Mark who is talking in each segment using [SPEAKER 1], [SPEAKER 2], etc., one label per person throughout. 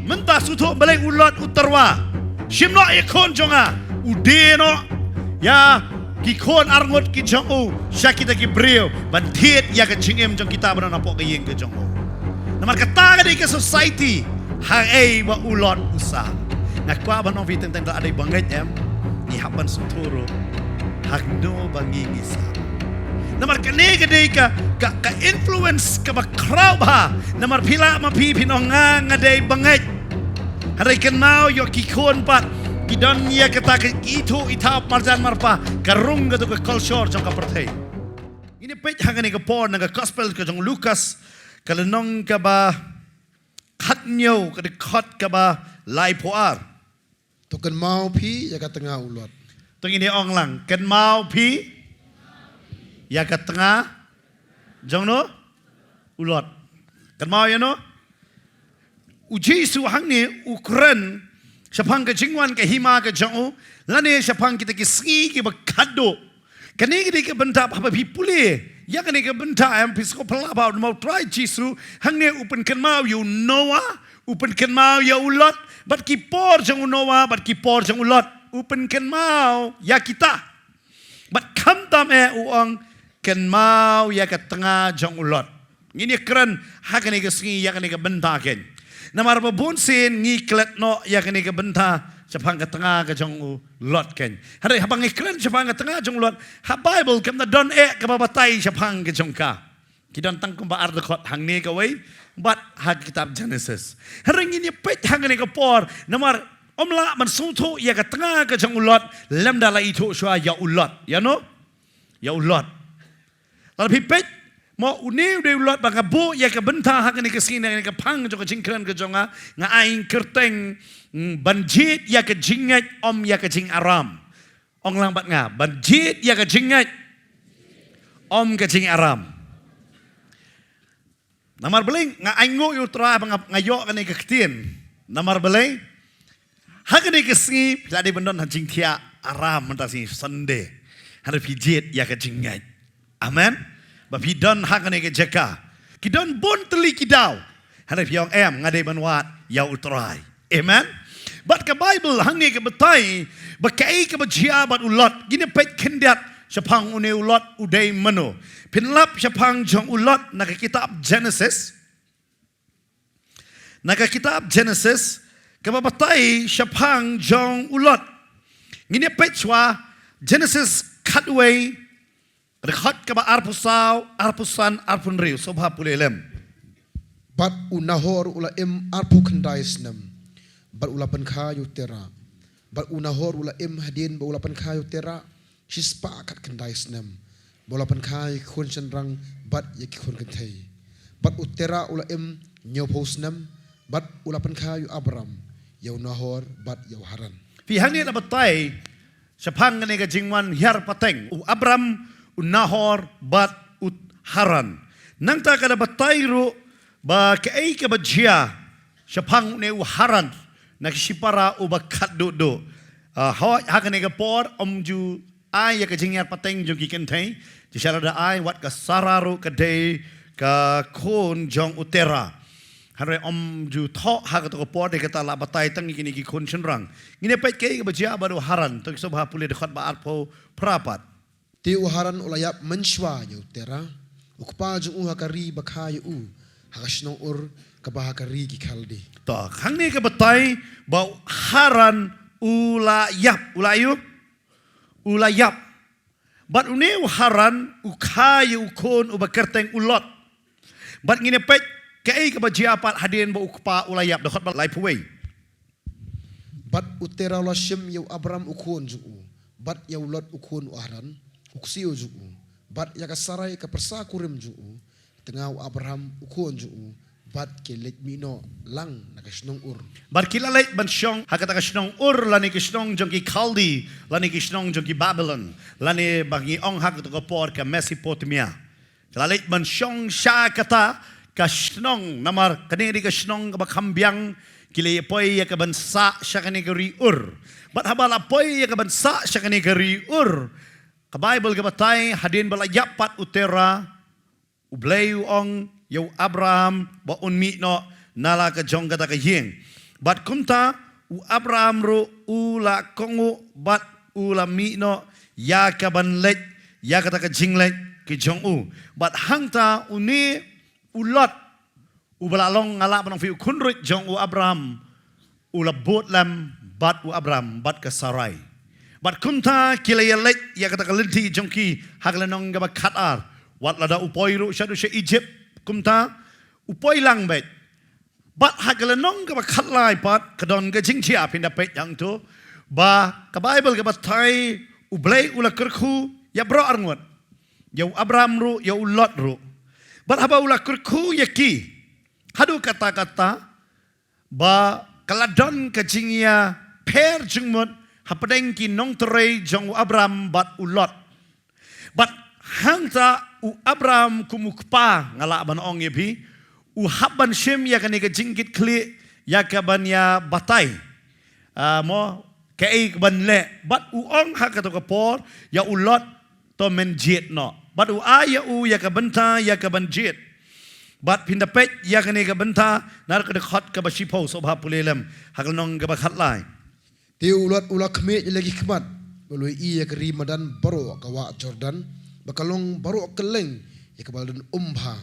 [SPEAKER 1] mentah suto balai ulat utarwa. Shimno ikon jonga udeno ya kikon arngot ki jongu syakita ki brio bantit ya ke cingem jong kita berana pok ke yeng ke jongu. Namar kata ke society hai wa ulat usah. Nakwa ba no vitem tenda ada banget em ni hapan suturo hakno bangi ngisa. Namar kene gede ka influence ka ba crowd ha namar pila ma pi pinonga ngade banget. Hari kenau yo kikon pat kidon ya kata itu itap marjan marpa karung gitu ke culture jong ka perthai. Ini pej hangani ka por nga gospel ka jong Lukas kalenong ka ba khatnyo ka dekat ka ba lai poar.
[SPEAKER 2] To kan mau pi ya ka tengah ulat.
[SPEAKER 1] Tung ini ong lang ken mau pi ya ka tengah jong no ulat. Ken mau ya no uji su hangni ukren Syapang ke jingwan ke hima ke jauh, lane syapang kita ke ski ke berkado, kene kita ke bentak apa pipule, ya kene ke bentak yang pisko pelabau mau try jisu, hangne upen kenmau you Noah, upen kenmau ya ulat, bat kipor jang Noah, bat kipor jang ulat, upen kenmau ya kita, bat kamtam uang kenmau ya ke tengah jang ulat, ini keren, hakane ke ski ya kene ke bentaken. Namar babunsin ngiklet no ya kene ke benta Syapang ke tengah ke jong lot ken. Hari habang iklan syapang ke tengah jong lot. Ha Bible kem na don ke babatay syapang ke jong ka. Kidon tang kumba ardekot hang ni ka way. But ha kitab Genesis. Hari ngini pet hang ni ka por. Namar omla man suto ya ke tengah ke jong lot. Lem dala itu syua ya ulot. Ya no? Ya ulot. Lalu pet mo uniu de ulat banga bu ya ke benta hak ni ke sini ni ke pang jo ke jingkran ke jonga nga aing kerteng banjit ya ke jingat om ya ke jing aram ong lang bat nga banjit ya ke jingat om ke jing aram namar beling nga aing ngo yu tra banga ngayo ke ni ke ketien namar beling hak ni ke sini jadi bendon jing tia aram mentasi sende hari pijit ya ke jingat amen. Bapi don hak ni ke jeka, kidon bon teli kidau, hari piang ngade banwat ya utrai, amen. But ke Bible hang ni ke betai, bakai ke bejia bat ulat, gini pet kendiat syapang une ulat udai mano, pinlap syapang jong ulat nak kitab Genesis, ke batai syapang jong ulat, gini pet chwa Genesis cutaway. Rekat ke ba arpusan arpunriu sobha pulelem.
[SPEAKER 2] Bat unahor ula arpu kendais nem. Bat ula penkayu tera. Bat unahor ula hadin ba ula penkayu tera. Shispa kat kendais nem. Bola penkayu kun senrang bat yaki kun kentai. Bat utera ula nyopos nem. Bat ula penkayu Abram. Yau nahor bat yau haran.
[SPEAKER 1] Pihang ni nabatay syapang ni ka jingwan hiar pateng. Abram Nahor bat haran. Nang ta kada batayro ba kay ka bajia syapang ne haran nakisipara uba kaddo. Hakan ne ka por omju ay ka jingyar pateng jo kikentay. Jisara da ay wat ka sararo ka day ka kon jong utera. Hare omju tho hakat ko por de kata la batay tang kini ki kon senrang. Ngine pet kay ka bajia baru haran tok sobha pule dekat ba arpo prapat.
[SPEAKER 2] Ti uharan ulayap menshwa yu tera ukpa ju hakari bakhay hakasnong kabahakari ki kaldi
[SPEAKER 1] to hang ni ke betai ba haran ulayap bat une haran ukhayu kon ubakerteng ulot bat ngine pet kai ke bajiapat hadin ba ukpa ulayap dokot ba lai puwei
[SPEAKER 2] bat utera lashim yu Abram ukon ju bat yu lot ukon uharan uksio ju'u bat ya kasarai ka persakurim ju'u tengah Abraham ukon ju'u bat ke let mino lang nakasnong
[SPEAKER 1] bat kilalet ban syong hakata kasnong lani kasnong jongki Kaldi lani kasnong jongki Babylon lani bagi ong hak to por ka Mesopotamia kilalet ban syong sya kata kasnong namar kaniri kasnong ka kambyang kile poi ya ka bansa sya kanigari bat habala poi ya ka bansa sya kanigari Ka Bible ka batay hadin bala yapat utera ublayu ong yaw Abraham ba unmi no nala ka jong kata ka yeng Bat kumta u Abraham ru ula kongu bat ula mino ya kaban lek ya kata ke jinglek ke jong u. Bat hangta uni ulot u balalong ngala panong fi kunrit jong u Abraham ula bot lam bat u Abraham bat ke Sarai. Bat kumta kilaya lek ya kata ke lenti jongki haglanong gaba katar. Wat lada upoi ru syadu sy Egypt kumta upoi lang bet. Bat haglanong gaba katlai pat kedon ke jingcia pinda pet yang tu ba ke Bible gaba thai ublei ula kerku ya bro arngot. Ya Abraham ru ya Lot ru. Bat haba ula kerku ya ki. Hadu kata-kata ba kaladon ke jingya per jengmut hapadeng ki nong terai jong Abraham bat ulot. Bat hangta u Abraham kumukpa ngala ban ong yebi u habban shem ya kane ke jingkit kli ya kaban ya batai. Mo kei ban le bat u ong ha ka to ka por ya ulot to men jet no. Bat u ya u ya ka benta ya ka ban jet. Bat pindapet ya kane ka benta nar ka dekat ka basipo sobha pulelem hakal nong ka bakhat lai.
[SPEAKER 2] Ti ulat khmet lagi khmat baloi iya keri madan baro kawa Jordan bakalong baro keleng ya kabalun umbha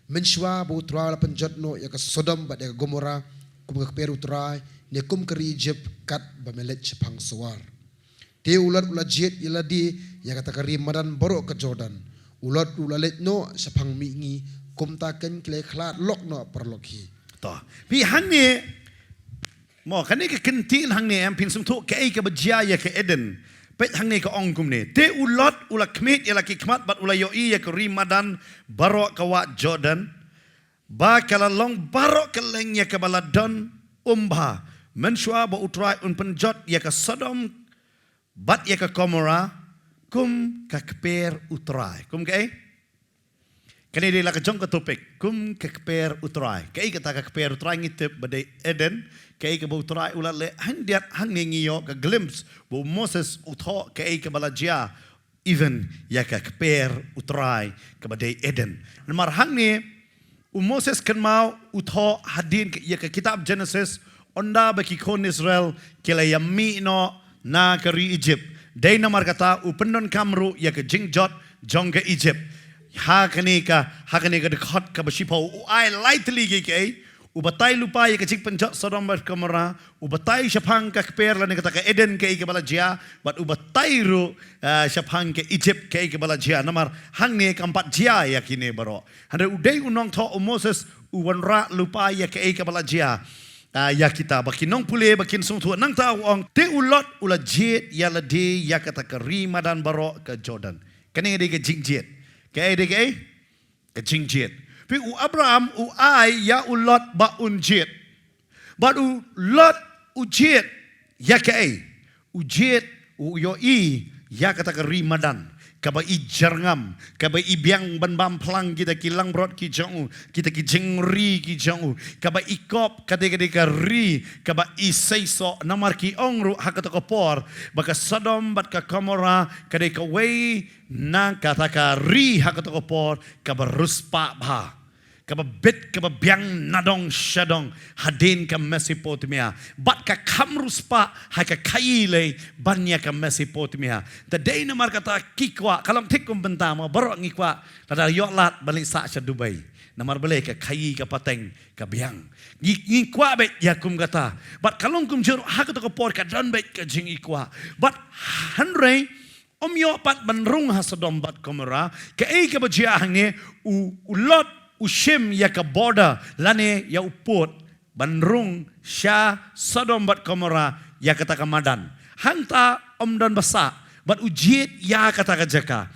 [SPEAKER 2] menshwa bu tra la penjat no ya ka Sodom bat ya Gomora kum ka peru tra ne kum keri Egypt kat bamelet chapang suar. Ti ulat jet iladi ya kata keri madan baro ka Jordan ulat ulalet no sapang mingi kum taken kle khlat lok no perlokhi.
[SPEAKER 1] To pi hangne mo kane ke kentin hangne am pin sumtu ke ai ke bajia ya ke Eden pet hangne ke ong kumne te ulot ula khmet ya laki khmat bat ula yoi ya ke rimadan baro kawa Jordan ba kala long baro keleng ya ke baladon umbha menshwa ba utrai un penjot ya ke Sodom bat ya ke Gomora kum ka kper utrai kum ke ai kani dia laka jong ke topik kum ke kper utrai kai kata ke kper utrai ngitip badai Eden kai ke utrai ulat le handiat hang ngiyo ke glimpse bo Moses utho kai ke balajia even ya ke kper utrai ke badai Eden namar hang ni Moses kan mau utho hadin ya ke kitab Genesis onda baki kon Israel kila yami no na kari Egypt dai namar kata upenon kamru ya ke jingjot jong ke Egypt hakane ka dekat ka basipo ai lightly ke ubatai lupa ya kecik penjat Sodom dan Gomora ubatai syapang ka kper la kata ka Eden ke balajia bat ubatai ru syapang ke Egypt ke balajia namar hang ne kampat jia ya kini baro hande udai unong tho Moses uwanra lupa ya ke balajia ya kita bakin nong pule bakin sung tu nang ta ong te ulot ula jet ya lade ya kata ka rimadan baro ke Jordan kane de ke jingjet ke jingjet. Pi u Abraham u ai ya u Lot ba unjet. But u Lot u jet ya ke u jet u yo I ya kata ke rimadan. Kaba I jarngam, kaba I biang ban bam plang kita kilang brot ki jong kita ki jengri ki jong kaba I kop kata ke ri kaba I seiso namar ki ongru hakata ko por baka Sodom bat ka Gomora kade ka wei na kata ka ri hakata ko por kaba ruspa bha kaba bet kaba biang nadong shadong hadin ka Mesopotamia bat ka kamruspa haka kaile banya ka Mesopotamia the day na markata kikwa kalam tikum bentama baro ngikwa tada yoklat balik sa Dubai namar bale ka kai ka pateng ka biang ngikwa bet yakum kata bat kalong kum jero hakata ko por ka dan bet ka jing ikwa bat hanre omyo pat banrung ha Sodom bat Gomora ka ka bajia hangne ulot Ushim ya ke border lane ya uput banrung sya Sodom bat Gomora ya kata kamadan hangta omdan basa bat ujit ya kata kajaka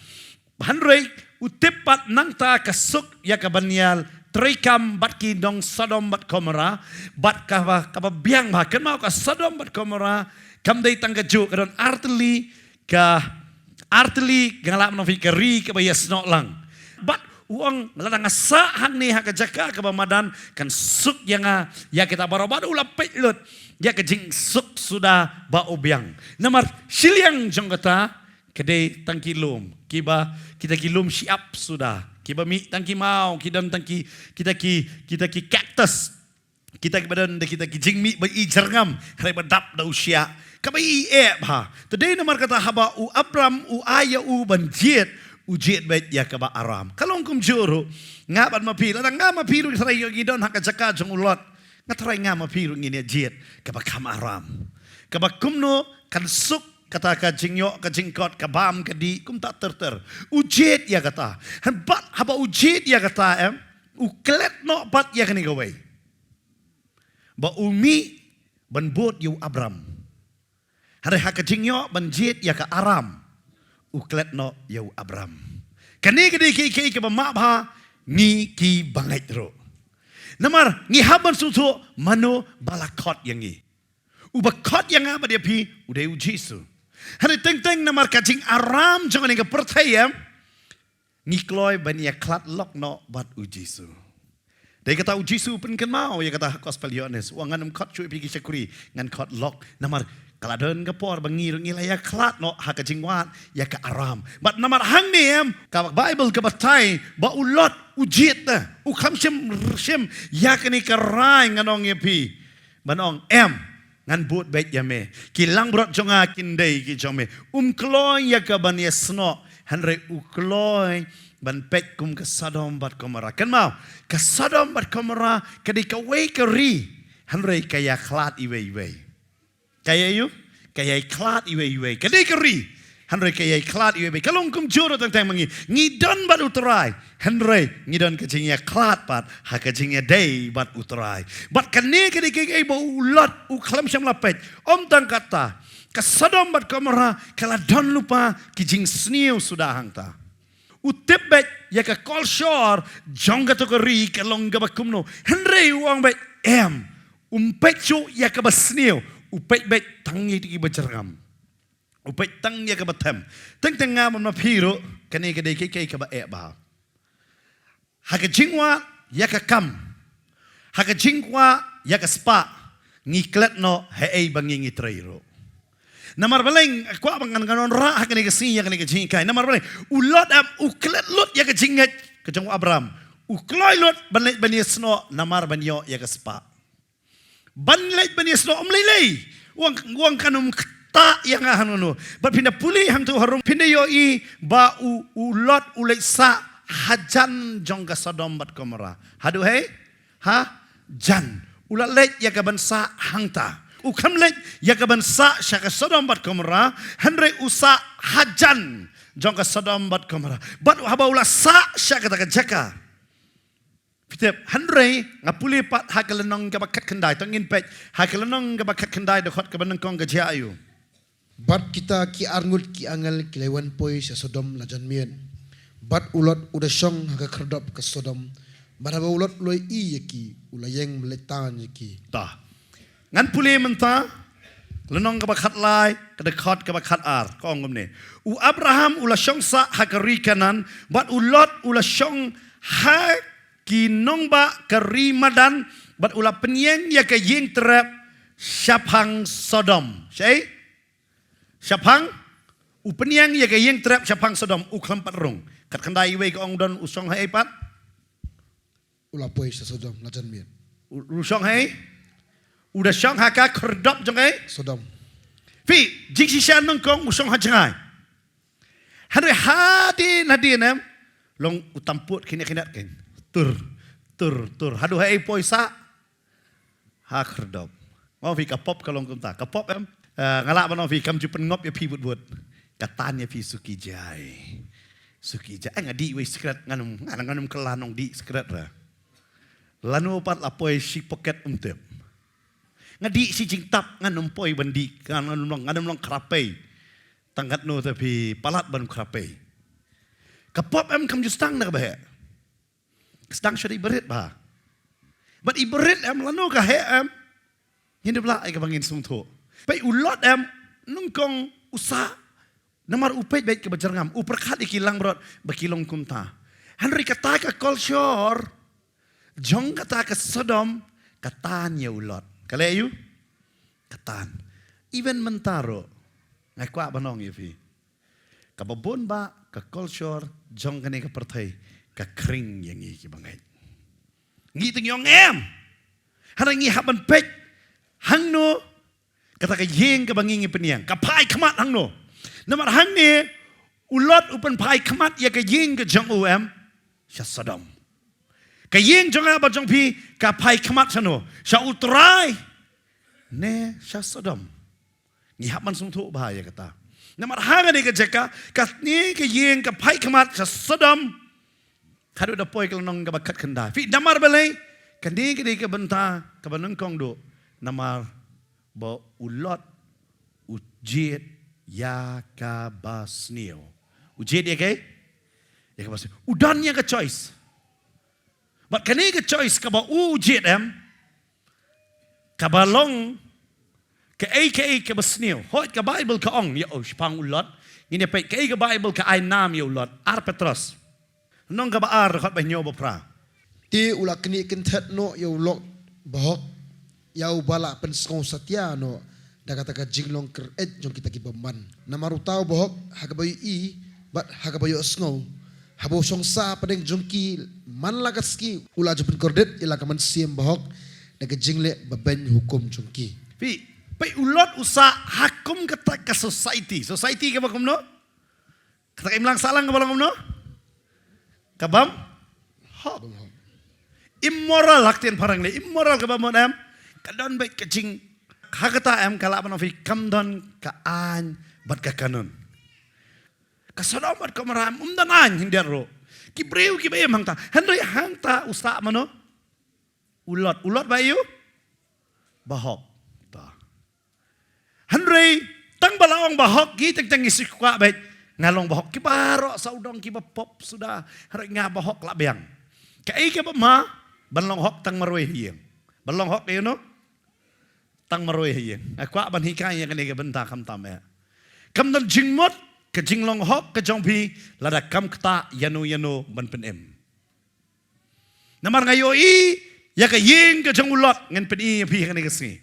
[SPEAKER 1] hanrei utepat nangta kasuk ya ke banyal trikam bat ki dong Sodom bat Gomora bat ka biang ba kan mau ka Sodom bat Gomora kam dai tangga ju kadon arteli galak novi keri ke bayas no lang bat uang meladang asa hang ni hak jaka ke bamadan kan suk yang ya kita barobat ulah pelut ya kejing suk sudah ba obiang namar siliang jong kata kedai tangki lum kiba kita kilum siap sudah kiba mi tangki mau kidan tangki kita ki cactus Kita kebadan kita kijing mi ba I jerngam hari badap da usia. Ka ba I ba. Today namar kata haba u Abram u aya u banjiet ujiet bet ya ka ba Aram. Kalong kum juro ngaban mapiru da nga mapiru saray gidon hakajaka jong ulot. Ngatray nga mapiru ngini jiet ka ba kam Aram. Ka ba kumno kan suk kata ka jingyo ka jingkot ka bam ka di kum tak ter. Ujiet ya kata. Han bat haba ujiet ya kata uklet no bat ya kani gawai. Ba umi ban bot yu Abram. Hari hakajingyo ban jiet ya ka Aram. Uklet no yu Abram. Kani kadi ki ka ba mabha ni ki bangait ro. Namar ngi haban susu mano balakot yang ngi. Ubakot yang apa dia pi udah ujisu. Hari teng namar kajing Aram jangan ngi percaya ngi kloy ban ya klat lok no bat ujisu. Dia kata ujisu pun kan mau ya kata gospel Yohanes. Wang nganam kot cuy pergi syakuri ngan kot lok namar kaladan ke por bangi ngilaya klat no hakajing wat ya ke Aram. Bat namar hang ni ka Bible ke batai ba ulot ujiet na ukam shem ya kani karai nganong ya pi banong ngan but bet ya me kilang brot jonga kindai ki jome kloy ya ka ban yesno hanre ukloy ban pet kum ke Sodom bat Gomora kan mau ke Sodom bat Gomora ke di kawai keri hanre kaya klat iwe kaya yu kaya klat iwe ke di keri hanre kaya klat iwe kalong kum juro tang mangi ngidon bat uterai hanre ngidon kecingnya klat bat ha kecingnya day bat uterai bat kene ke di kaya ba ulat uklam syam lapet tang kata ke Sodom bat Gomora kala don lupa kijing sniu sudah hangta utebet ya ka kolshor jongga to keri kalong ga bakumno henry uang bet umpetchu ya ka basnio upet bet tangi ti bacergam upet tang ya ka batem teng ngam na phiro kane ka dei kai ka ba ba haka jingwa ya ka kam haka jingwa ya ka spa ngiklet no he bangi ngitrairo namar baleng kwa bangan ganon ra hakani ke sinya kani ke jingkai namar baleng ulot uklet lot ya ke jinget ke jong Abram ukloy lot banlet baniesno namar banyo ya ke spa banlet baniesno omlelei wang kanum ta yang hanunu bat pindah puli hang tu harum pindah yo I ba ulot ulek sa hajan jong ka Sodom bat Gomora hadu he ha jan ulat let ya ke bansa hangta ukam lek ya ka bansa syaka Sodom bat Gomora hanre usa hajan jong ka Sodom bat Gomora bat haba ula sa syaka ta jaka pitep hanre ngapuli pat hakalenong ka bakat kendai tongin pet hakalenong ka bakat kendai dokot ka banang kong gajia ayu
[SPEAKER 2] bat kita ki arngut ki angal kilewan poi sa Sodom lajan mien bat ulot udah syong haka kerdop ke Sodom bat haba ulot loi I yaki ulayeng meletan yaki
[SPEAKER 1] tah ngan puli menta lenong ka bakat lai ka dekot ka bakat ar ko ngom ne u Abraham ula syong sa hakari kanan bat ulot ula syong ha kinong ba kari madan bat ula penyeng ya ka yeng terap syapang Sodom syai syapang u penyeng ya ka yeng terap syapang Sodom u klempat rong kat kendai we ka ong don usong hai pat
[SPEAKER 2] ula poi sa Sodom lajan mien
[SPEAKER 1] usong hai udah syang haka kerdop jangai
[SPEAKER 2] Sodom
[SPEAKER 1] fi jing sisya nong kong usong hajangai hari hadi nadinem long utamput kini ken tur hadu hai poisa ha kerdop mau fi kapop kalong kumta kapop ngalak bano fi kam jupen ngop ya pi but katan ya fi suki jai ngadi we sekret nganum kelanong di sekret ra lanu pat lapoi si poket umtep ngadi si jingtap nganum poi bandi nganum long krape tangkat no tapi palat ban krape kapop kam justang na ba sedang syari berit ba but iberit lanu ka he hidup la ai ka bangin sungtho pai ulot nungkong usa namar upet baik ke bajarngam uperkat ikilang brot bakilong kumta hanri kata ka kolshor jong kata ka Sodom katanya ulot kalayu katan even mentaro ngai kwa banong yefi kababon ba ka culture jong kane ka perthai ka kring yang ki bangai ngi ting yong Harangi haban pek hangno kata ka yeng ka bangingi peniang ka pai khamat hangno. Namar hangne ulot upan pai khamat ya ka yeng ka jong em sha Sodom. Ka yeng jong ba jong pi ka pai khamat sano sha utrai ne sha Sodom. Ni haban sung thu bahaya kata. Namar hanga ni ka jeka ka ni ka yeng ka pai khamat sha Sodom. Kadu da poi kelonong ka bakat kanda. Fi damar balai kandi kedi ka benta ka banung kong do namar ba ulot ujet ya ka basnio. Ujet ya ke? Ya ka basnio. Udan ya ka choice. But kani ka choice ka ba ujet em ka balong ka ka basnio. Hot ka Bible ka ong ya pang ulot. Ini pe ka Bible ka ay nam ya ulot. Ar Petros. Nong ka ba ar hot ba nyo ba pra.
[SPEAKER 2] Ti ulak kini kentet no ya ulok bahok ya ubala pen skong satya no daga jinglong ker jong kita kibaman. Namaru tau bahok hagabayu i bat hagabayu sngo. Habo songsa padeng jongki man lagaski ula jepun kordet ila kaman siem bahok daga jingle baben hukum jongki.
[SPEAKER 1] Pi pe ulot usa hakum kata ka society. Society ka ba kumno? Kata imlang salang ka ba kumno? Kabam? Hok. Immoral laktian parang le immoral ka ba mo em? Kadon baik kecing hakata em kala apa nafi kamdon ka an bat ka kanon. Kasodomat ka maram umdanan hindero. Kibreu ki bayam hangta. Henry hangta usta mano? Ulot ba iyo? Bahok. Ta. Henry tang balaong bahok gi tang isikwa baik ngalong bahok kibaro saudong kibapop sudah hari nga bahok la beang. Kai ka ba ma banlong hok tang maroy hiyeng. Banlong hok you know? Tang maroy hiyeng. Akwa ban hikay yang kani ka benta kam tam ya. Kam dan jingmot ka jinglong hok ka jongpi lada kam kta yano ban penem. Namar ngayo i ya ka yeng ka jong ulot ngan pen i pi kani ka si.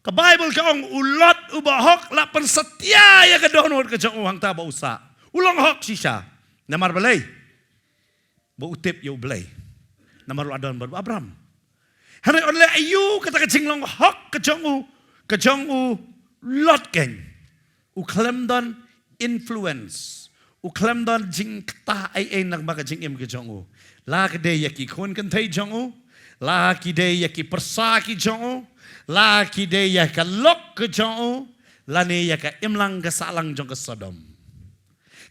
[SPEAKER 1] Ka Bible ka ong ulot ubahok la pan satya ya ka donor ka jong uhang ta ba usa. Ulong hok sisa. Namar balay. Ba utip yo balay. Namar adon baru Abram. Hari onle ayu kata ka jinglong hok ka jong u lot geng. U klemdon influence. U klemdon jing kta ay nang baka jing im ka jong u. La ka de yaki kon kan tay jong u. La ki de yaki persa ki jong u. La ki de yaka lok ka jong u. La ne yaka imlang ka salang jong ka Sodom.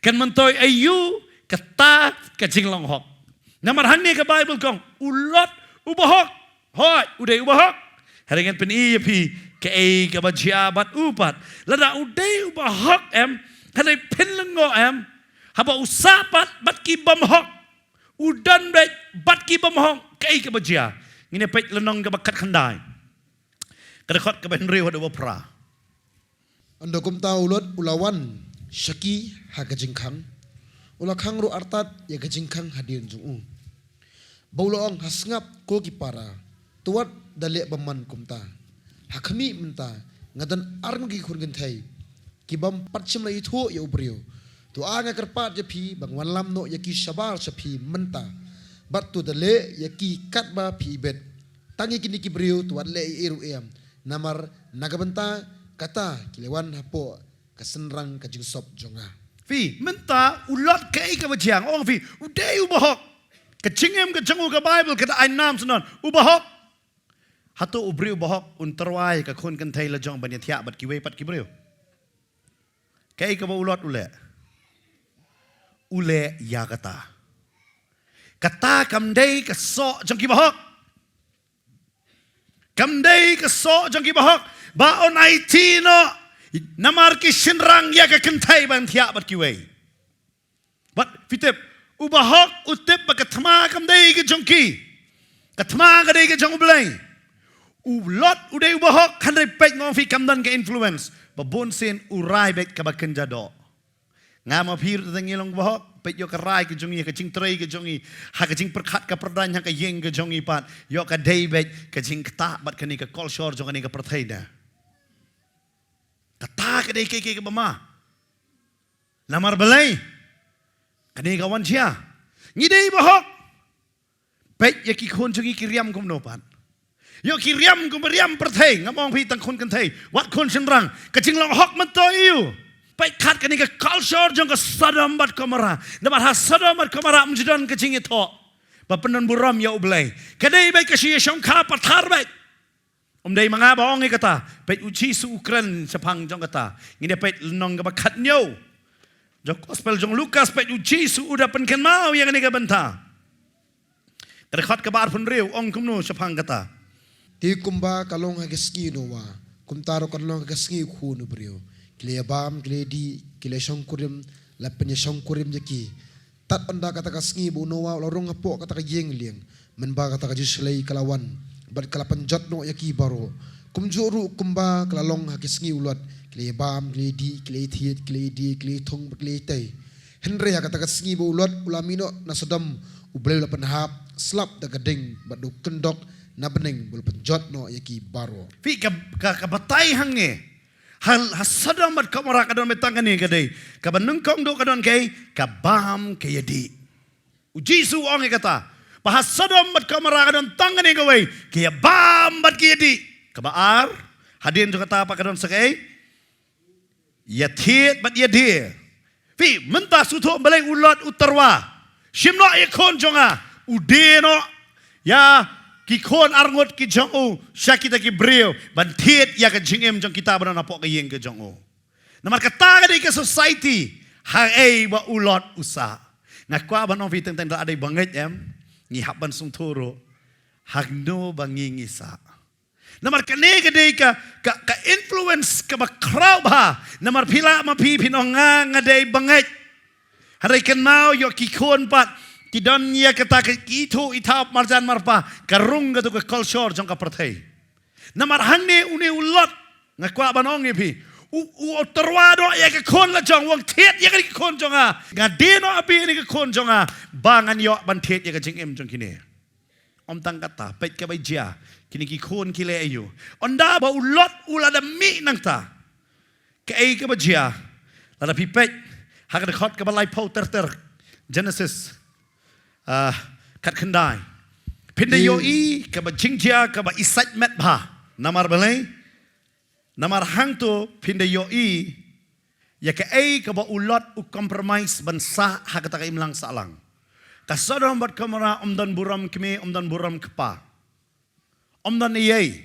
[SPEAKER 1] Kan mentoy ayu kata ka jinglong hok. Namar hangni ka Bible kong ulot ubahok. Hoy, uday ubahok. Haringan pen iya pi kay ka bajabat upat. Lada uday ubahok em hanay penlengo em haba usapat bat ki bamhok. Udan bat ki bamhok kay ka bajia. Ngine pek lenong ka bakat khandai. Kadakot ka ben rewa do pra.
[SPEAKER 2] Ando kum tau ulot ulawan syaki hagajingkang. Ulakang ru artat ya gajingkang hadir jung. Baulong hasngap ko kipara. Tuat dalek baman kumta. Hakami menta ngadan arng gi khurgen thai. Kibam patchim la itho ya ubrio. Tu anga kerpat je pi bang wanlam no yaki shabar sapi menta. Bat tu dale yaki katba pi bet. Tangi kini kibrio tuat le iru em. Namar nagabenta kata kilewan hapo kasenrang kajing sop jonga.
[SPEAKER 1] Fi menta ulot kai ka bajiang ong fi uday ubahok. Kecingem ke cengu ke Bible kita ay nam senon ubahok. Hatu ubri ubahok unterwai ka kun kan thai la jong ban yathia bat kiwe pat kibreu. Kai ka ba ulot ule. Ule ya kata. Kata kamdei ka so jong kibahok. Kamdei ka so jong kibahok. Ba on IT no namar ki shinrang ya ka kentai ban thia bat kiwe. Bat fitep ubahok utip ba kathma kamdei ka jong ki. Kathma ka dei ka jong ublay. Ulot uday ubahok kanday pek ngong fi kamdan ka influence. Babon sin uray bet ka bakenjado. Nga mapir ta ngilong ubahok pek yo ka ray ka jongi ka jing tray ka jongi ha ka jing perkhat ka perdan ha ka yeng ka jongi pat yo ka day bet ka jing kta bat kani ka culture jong kani ka perthai na. Kata ka day kay ka bama. Lamar balay. Kani ka wan siya. Ngiday ubahok. Pek yaki kon jongi kiriam kumno pat. Yo kiriam kumariam perthei ngamong pi tang kun kan thei wat kun senrang kaching long hok man to iu pai khat kan ka culture jong ka Sodom bat Gomora namat ha Sodom bat Gomora mjidon kaching itho ba penon buram ya ublai kadai bai kashi shong kha pathar bai dai manga baong kata pai uchi su Ukraine sepang jong kata ngine pai nong ka khat nyo jong gospel jong Lukas pai uchi su uda pen kan mau yang ni ka banta rekhot ka bar pun riu ong kumnu sepang kata
[SPEAKER 2] Ti kumba kalong hageski no wa kumtaro kalong hageski khu no brio kile bam kile di kile shongkurim la penya shongkurim jeki tat anda kata kasngi bu no wa lorong apo kata ka yeng lieng men ba kata ka jislei kalawan bad kalapan jot no yaki baro kumjuru kumba kalong hageski ulat kile bam kile di kile thiet kile di kile thong kile tai henry kata kasngi bu ulat ulamino na Sodom ublel la penhap slap da gading bad kendok na bening bul penjot no yaki baro.
[SPEAKER 1] Fi ka batai hange. Hal Sodom bat Gomora kadon metang ni kadai. Ka banung kong do kadon kay ka bam kayadi. Uji su ong kata. Bahas Sodom bat Gomora kadon tang ni kawai. Kaya bam bat kayadi. Ka baar hadin jo kata apa kadon sakay. Ya thiet bat ya dia. Fi mentah suto balai ulat utarwa. Shimno ikon jonga. Udeno ya ki kon arngot ki jong o syakita ki brio ban thiet ya ka jingem jong kita bana napok ka yeng ka jong o namar kata ka di ka society ha ei ba ulot usa ngakwa ban ong viteng teng da adai banget em ngi haban sung thoro hagno bangi ngisa namar kane ka di ka influence ka ba crowd ha namar phila ma phi pinong nga dei banget harai kan mau yo ki kon pat Kidon ya kata itu itap marjan marpa karung gatu ke culture jong ka perthai. Namar hangne une ulot ngakwa banong ipi. U terwado ya ke kon la jong wong thiet ya ke kon jonga. Ngadeno abi ni ke kon jonga bangan yo ban thiet ya ke jing jong kini. Om tang kata pet ke baija kini ki kon kile ayu. Onda ba ulot ulada mi nang ta. Ke ai ke baija. Lada pipet hak khot ke balai pau ter Genesis kat kendai pinda yoi ka ba jingjia ka ba isat met ba namar balai namar hang tu pinda yoi ya ka ai ka ba ulot u compromise ban sa ha kata ka imlang salang ka Sodom bat Gomora omdan buram kime omdan buram kepa omdan yei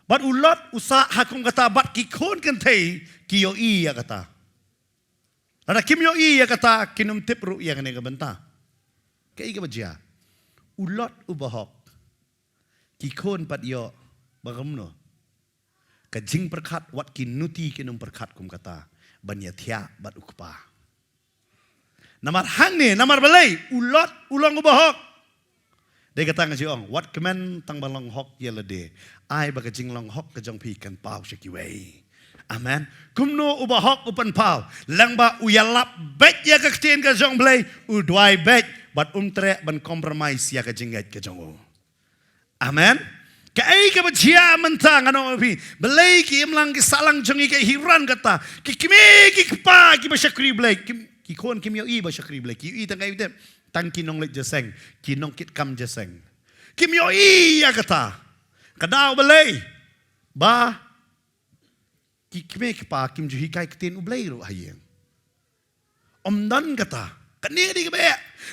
[SPEAKER 1] bat ulot usa hakum kata bat ki kon kan thei ki yoi ya kata ada kim yo iya kata kinum tip ru yang ni kabenta. Kaya ka baja. Ulot ubahok. Kikon pat yo bagamno. Kajing perkat wat kinuti kinum perkat kum kata. Banya thia bat ukpa. Namar hang ni namar balai ulot ulang ubahok. Dia kata ngasi ong wat kemen tang balong hok yelade. Ai bagajing long hok kajong pi kan pau syakiwei. Amen. Kumno ubahok upan pau. Langba uyalap bet ya ka ktien ka jong blay. Udwai bet bat umtre ban compromise ya ka jingait ka jong o. Amen. Ka ai ka bajia mentang ano pi. Blay ki imlang ki salang jong ka hiran kata. Ki kimi ki pa ki basyakri blay. Ki kon kim yo i basyakri blay. Ki i tang kai dem tang kinong let jeseng. Kinong kit kam jeseng. Kim yo i ya kata. Kadao blay. Ba kime kepa kim juhi kai ketin ublay ro hayeng. Omdan kata, kani di kebe.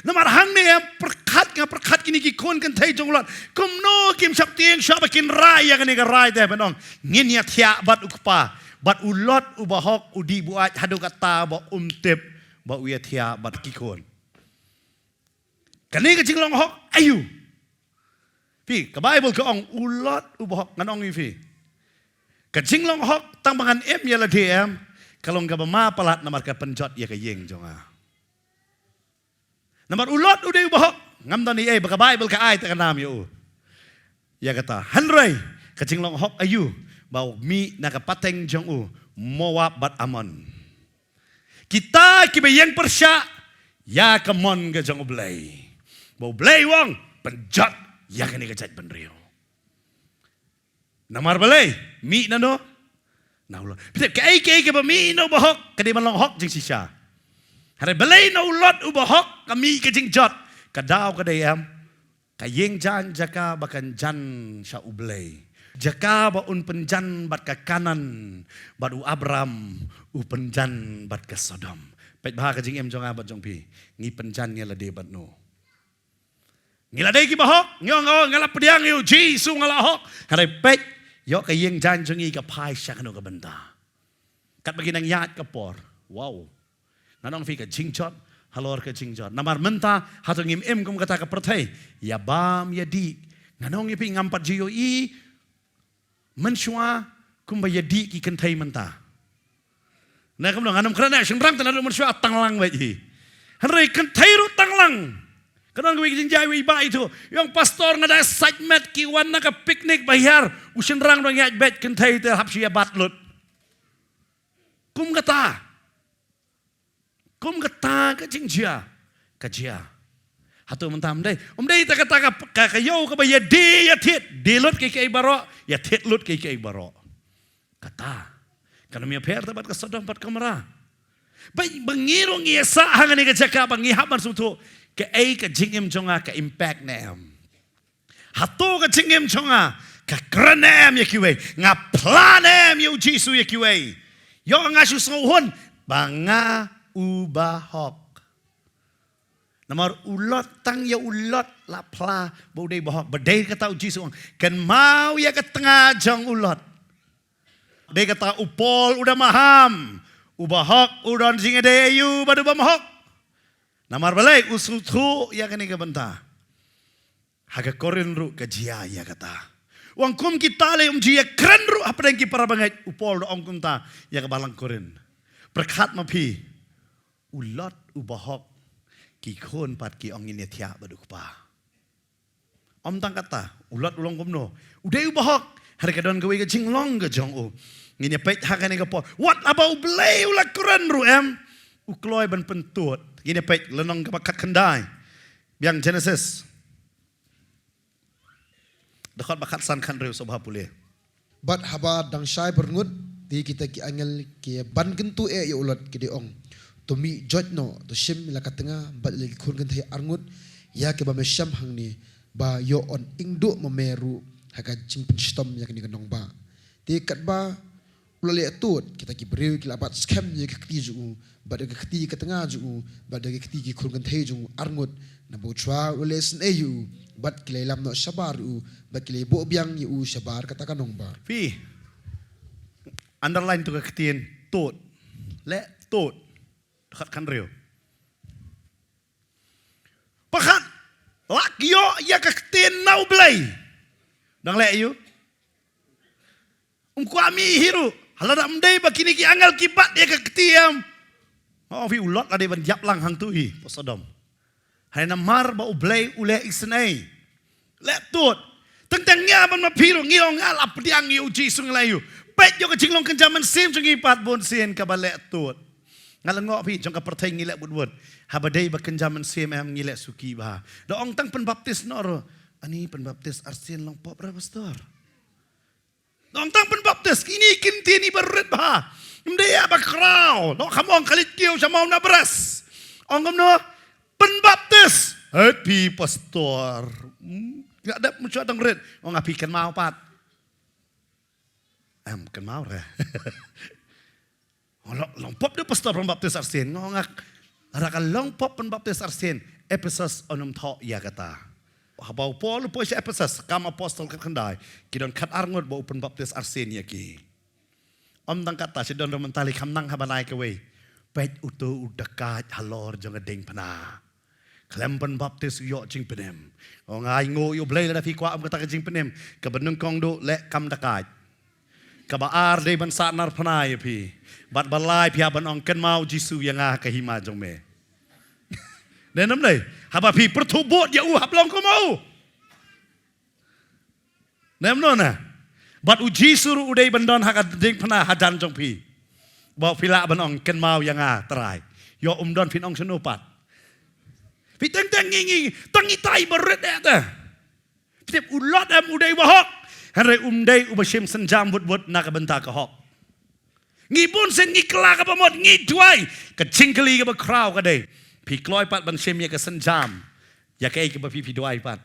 [SPEAKER 1] Namar hang ne perkat kini ki kon kan thai jonglat. Kumno kim syaktieng syabakin raya kani ka rai deh benong. Ngin ya thia bat ukpa, bat ulot ubahok udi buat hadu kata ba umtip ba uya thia bat ki kon. Kani ka jinglong hok ayu. Pi ka Bible ka ong ulot ubahok nganong ifi. Kajing long hok tang bangan em ya la DM kalong ka ma palat namar ka penjot ya ka yeng jonga. Namar ulot udah bahok ngam dan ni baka Bible ka ai ta kanam yo. Ya kata hanrai kajing long hok ayu bau mi na ka pateng jong u Moab bat Amon. Kita kibayeng Persya ya ka mon ka jong blay. Bau blay wong penjot ya ka ni ka jat benrio. Namar balay, mi na no. Naulo. Pita kay ka ba mi no bahok kadi man long hok jing sisya. Hare balay na ulot ubahok kami ka jing jot. Kadaw ka dayam Kayeng jan jaka bakan jan sya ublay. Jaka ba un penjan bat ka kanan bat u Abram u penjan bat ka Sodom. Pet bah ka jing em jong abat jong pi. Ngi penjan ngela de bat no. Ngila de ki bahok nyong ngala pediang yu Jisu ngala hok. Hare pet yo kayeng jan jong i ka pai sya kano ka benda. Kat bagi nang yat ka por. Wow. Nanong fi ka jingchot halor ka jingchot. Namar menta hatong im kum kata ka pertai. Ya bam ya di. Nanong ipi ngampat jiyo i mensyua kumbaya di ki kentai menta. Nah kamu dong anam kerana senrang tanah mensyua tanglang bayi. Henry kentai ru tanglang. Kadang gue jinjai iba itu. Yang pastor ngada segmen kiwan nak piknik bayar. Usenrang dong ya bet kentai itu hapsi ya batlut. Kum kata ke jinjia kajia. Hatu mentam dai. Dai ta kata ka kayo ka ba ya di ya tit di lut ke baro ya tit lut ke baro. Kata. Kana mi per tabat ka Sodom pat kamera. Bai bangirong yesa hangan ni ka jaka bangi haman sutu ke ka jingim jonga ka impact na am. Hatu ka jingim jonga ka kranem ya kiwe nga planem yu Jisu ya kiwe. Yo nga susuhon banga ubahok. Namar ulot tang ya ulot la pla bodai bahok badai kata Jisu kan mau ya ke tengah jang ulot. Dia kata upol udah maham, ubahok udah jinga deyu badu bamahok. Namar balai usutu ya kini ke benta. Haga korin ru ke jia ya kata. Wang kum kita le jia keren ru apa yang kita bangai upol do kum ta ya ke balang korin. Berkat mapi ulot ubahok ki khon pat ki ong ini thia baduk pa. Om tang kata ulat ulong kumno. Udai ubahok hari kadon gawe ke jinglong ke jong u. Ngini pet hakan ke po. What about blay ulat keren ru em. Ukloy ban pentut. Ngini pet lenong ke bakat kendai. Biang Genesis. Dekat bakat san kan reu sobha pule.
[SPEAKER 2] Bat haba dang syai berngut di kita ki angel ki ban kentu ya ulat ki de ong. Tomi jotno to shim la katenga bat lagi kun kan thai arngut ya ke ba mesham hang ni ba yo on ingdu memeru haka chimpen stom ya kini kanong ba ti kat ba ulale atut kita ki brew ki labat scam ya ki kti ju ba de kti ka tenga ju ba de kti ki kun kan thai ju arngut na bo chwa ulesen ayu bat ki lam no shabar u ba ki bo biang yu shabar kata kanong ba
[SPEAKER 1] Fi underline tu ke ketien tot le tot dekat kan reu. Pakat lakyo ya kaktin nau blay. Dang le yu. Kuami hiru. Halada mdai bakini ki angal kibat ya kaktiam. Oh fi ulot ada ban jap lang hang tu hi Sodom. Hai namar ba ublay ule isnai. Le tut. Tengtengnya ban mapiru ngiong alap diang yu Jisu nglayu. Pet yo kecing long kenjaman sim sungi pat bon sien ka ba le tut. Ngalengok pi jong ka pertai ngilek budwud. Habadai bakenjaman sim em ngilek suki ba. Do ong tang penbaptis nor. Ani penbaptis arsin long pop ra pastor. Do ong tang penbaptis kini kinti ni berit ba. Mdaya ba kraw. Do kamong kalit kiu sa mau na beras. Ong no penbaptis. Happy pastor. Enggak ada muncul dang red. Ong api kan mau pat. Kan mau re. Long pop de pastor pembaptis arsin ngongak raka long pop pembaptis arsin Ephesus onum tho ya kata habau Paul po si Ephesus kam apostol kat kendai kidon kat arngot bau pembaptis arsin ya ki om tang kata si don mentali kamnang habanai ke we pet utu udakat halor jong ding pana klem pembaptis yo jing penem ngai ngo yo blai la fi kwa am kata jing penem ke benung kong do le kam dakat kabaar de ban sanar panai pi bat balai pia ban ong ken mau Jisu yang ke hima jong me dan nam dai haba pi pertubut ya hablong ko mau nam no na bat u Jisu udai bandon haka ding pana hadan jong pi ba pila ban ong ken mau yang terai yo don fin ong senopat pi teng ngi tangi tai beret ta pi ulot am udai bahok Hari umdai ubashim senjam bud nak bentak ke hok. Ngibun sen ngikla ke pemot ngidwai ke cingkeli ke bekrau ke deh. Pi kloi pat ban shim ya ke senjam. Ya ke bapi pi dwai pat.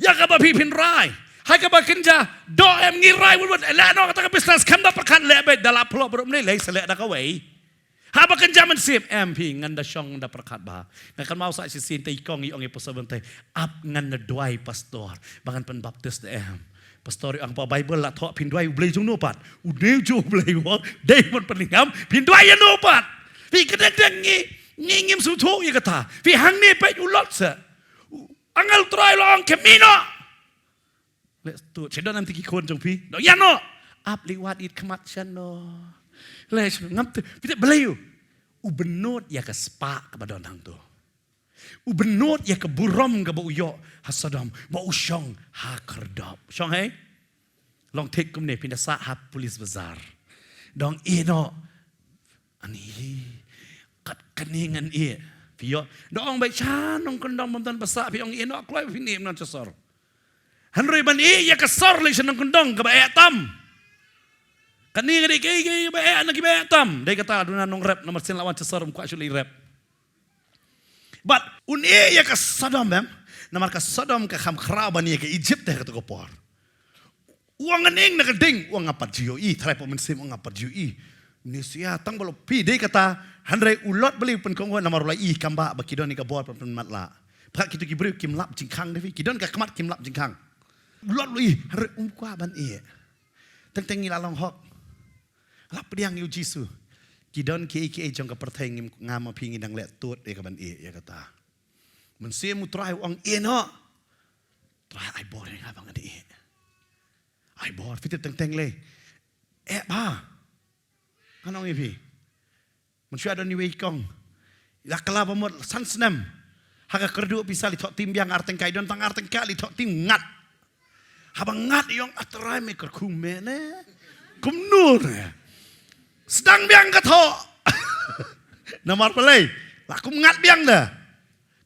[SPEAKER 1] Ya ka ba pi phin rai. Hai ka ba kinja do em ngi rai wut la no ka ta business kan ba prakat le be dala plo bro ni le sele da ka wei. Ha ba kinja man sip em pi ngan da shong da prakat ba. Ngakan mau sa si sin tai kong i ong e posaben tai up ngan na dwai pastor. Bangan pen baptis da em. Pastor ang pa Bible la tho phin dwai blei jong no pat. U neu ju blei wo dei mon peningam phin dwai ya no pat. Pi ka deng ngi ngim su tho i ka ta. Pi hang ni pe u lot sa. Angal try long kemino. Let's do it. Cedon nanti kikon jong pi. No ya no. Up liwat it kemat chano. Les ngam pite belayu. U benot ya ka spa ka badon hang tu. U benot ya ka burom ka ba uyo hasadam ba usyong ha kerdop. Syong hey. Long take kum ne pinasa ha polis bazar. Dong ino ani kat keningan i. Pio dong bai chan nong kondong montan basa pi ong ino kloi pinim non cesor. Henry ban i ya kesor le senong kondong ka ba etam. Kani ngadi ke ba anak ba etam. Dai kata dunan nong rap nomor sin lawan cesor ko actually rap. But un i ya ka Sodom bam. Namar ka Sodom ka kham khraban ya ka Egypt ka to por. Uang aning na ding uang apat jiu i try po mensim uang apat jiu i. Indonesia tang balo pi dai kata Henry ulot beli pen kongwa namar ulai i kamba ba kidon ni ka bor pen matla. Pak kitu ki beri kim lap jingkang devi kidon ka kemat kim lap jingkang. Ulot lui Henry kwa ban i. Teng ngilalong hok. Lap diang yu Jisu. Kidon ki jong ka perteng ngam pingi dang le tut e ka ban i ya kata. Mensim utrai uang i no. Trai ai bor ni abang adi. Ai bor fitit teng le. Ba. Anong ipi? Manusia ada ni wei kong. La kala pamot san senam. Haga kerdu bisa li tok tim biang arteng kai don tang arteng ka li tok tim ngat. Habang ngat yong atrai me ker kumene. Kumnur. Sedang biang ka tho. Namar pelai. La kum ngat biang dah.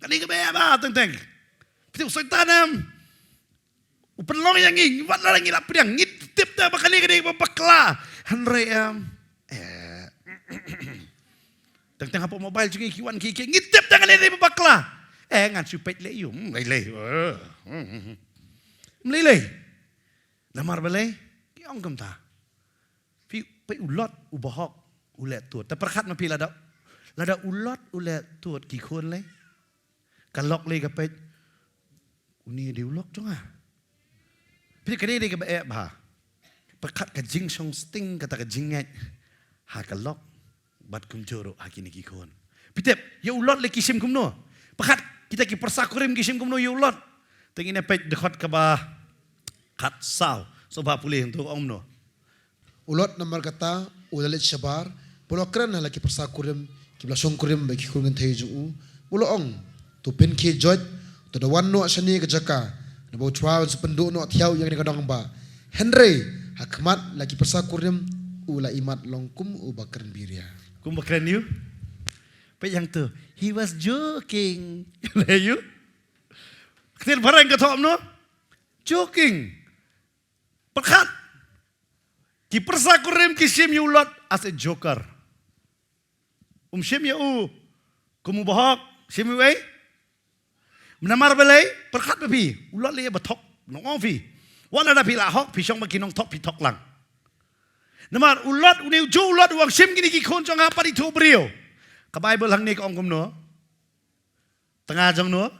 [SPEAKER 1] Kani ke ba teng. Pitu setanam. Upenlong yang nging wat la ngi la piang ngit tip dah bakali ke bakla. Henry teng apa mobile juga kiwan kiki ngitip tangan ini bakla. Ngan supet le yu. Mlele. Namar bale ki ong kam ta. Pi pe ulot ubahok ulet tuat. Ta perkhat ma pi lada ulot ulet tuat ki kon le. Kalok le ka pe uni di ulok jonga. Pi kene de ka ba. Perkhat ka jing song sting kata ka jinget. Ha kalok bat kum joro hakini ki kon. Pitep ya ulot le kisim kum no. Pakat kita ki persakurim kisim kum no ya ulot. Tengine pek dekat ke ba kat saw. So ba pulih untuk om no.
[SPEAKER 2] Ulot namar kata ulalit syabar. Pulo keren lagi persakurim ki blasong kurim bagi kurungan tayju. Pulo ong tu pen ki jod tu da wan no asani ke jaka. Na bau trial sependuk no tiau yang ni kadang ba. Henry hakmat lagi persakurim ula imat longkum ubakren biria.
[SPEAKER 1] Kum bakren you? Pe yang tu, he was joking. Le you? Ketir barang ke tom no? Joking. Perkat. Ki persakurim ki sim you lot as a joker. Sim ya kumu bahak sim you ay. Menamar belai perkat bepi. Ulot le batok nong fi. Wala na pila hok pisong makinong tok pitok lang. Namar ulot uniu jo ulot uang sim gini ki kon jong apa di tu brio. Ka Bible hang ni ko ongkom no. Tengah jong no.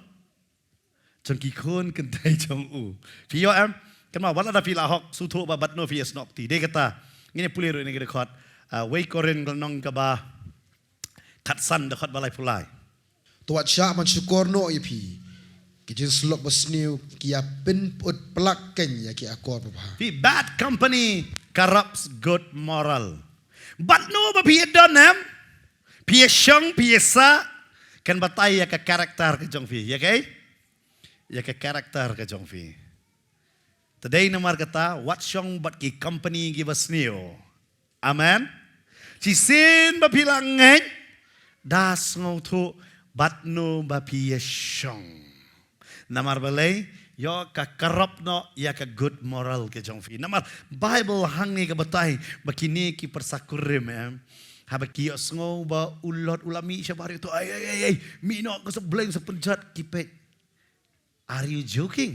[SPEAKER 1] Jong ki kon kentai jong u. Pio am kan ma wala da pila hok su thu ba bat no fi snop ti. De kata ngini puliro ni gede khot. Wei koren nong ka ba kat san de khot balai pulai.
[SPEAKER 2] Tuat sya man syukur no ipi. Kijin slok basniu kia pin ut pelak ken ya ki akor pa.
[SPEAKER 1] Pi bad company corrupts good moral. But no ba pi donem. Pi syong pi sa kan batai ya ka karakter ke jong fi, ya kai? Ya ka karakter ke jong fi. Today namar kata what syong bat ki company give us new. Amen. Ci sin ba pi langeng das ngau thu bat no ba pi syong. Namar balai yo ka corrupt no ya ka good moral ke jong fi. Namar Bible hang ni ka batai bakini ki persakurim haba ki sngo ba ulot ulami siya bari to ay mi no ko sa blame sa penjat ki pe. Are you joking?